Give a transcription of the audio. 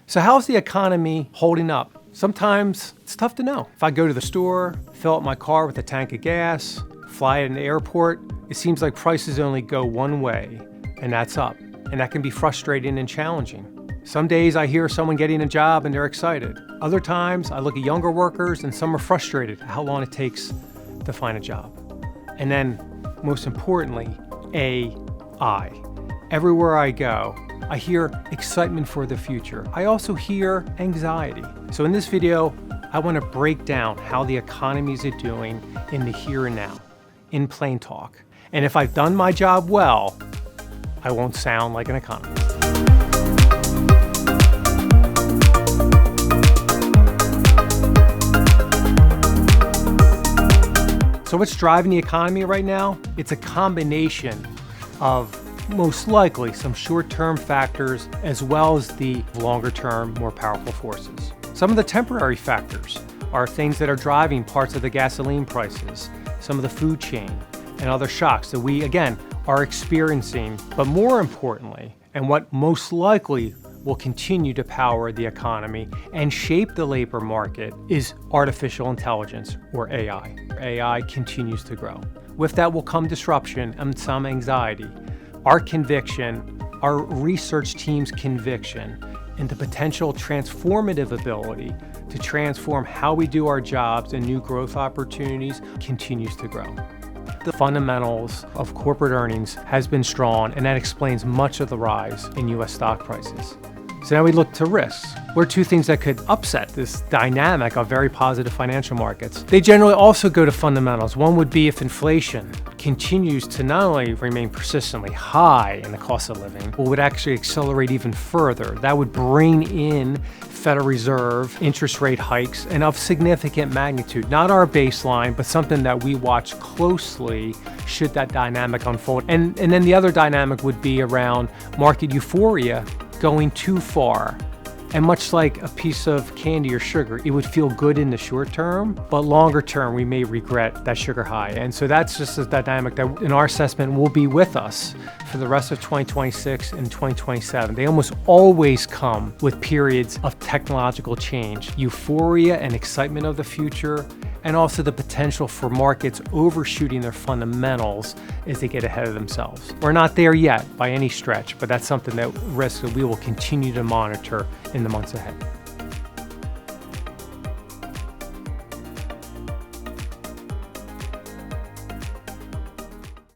So how's the economy holding up? Sometimes it's tough to know. If I go to the store, fill up my car with a tank of gas, fly at an airport, it seems like prices only go one way, and that's up. And that can be frustrating and challenging. Some days I hear someone getting a job and they're excited. Other times I look at younger workers and some are frustrated at how long it takes to find a job. And then, most importantly, AI. Everywhere I go, I hear excitement for the future. I also hear anxiety. So in this video, I want to break down how the economies are doing in the here and now, in plain talk. And if I've done my job well, I won't sound like an economist. So what's driving the economy right now? It's a combination of most likely some short-term factors as well as the longer-term, more powerful forces. Some of the temporary factors are things that are driving parts of the gasoline prices, some of the food chain, and other shocks that we, again, are experiencing. But more importantly, and what most likely will continue to power the economy and shape the labor market, is artificial intelligence, or AI. AI continues to grow. With that will come disruption and some anxiety. Our conviction, our research team's conviction, and the potential transformative ability to transform how we do our jobs and new growth opportunities continues to grow. The fundamentals of corporate earnings has been strong, and that explains much of the rise in U.S. stock prices. So now we look to risks. What are two things that could upset this dynamic of very positive financial markets? They generally also go to fundamentals. One would be if inflation continues to not only remain persistently high in the cost of living, but would actually accelerate even further. That would bring in Federal Reserve interest rate hikes and of significant magnitude. Not our baseline, but something that we watch closely should that dynamic unfold. And then the other dynamic would be around market euphoria going too far. And much like a piece of candy or sugar, it would feel good in the short term, but longer term, we may regret that sugar high. And so that's just a dynamic that, in our assessment, will be with us for the rest of 2026 and 2027. They almost always come with periods of technological change, euphoria and excitement of the future, and also the potential for markets overshooting their fundamentals as they get ahead of themselves. We're not there yet by any stretch, but that's something that risk that we will continue to monitor in the months ahead.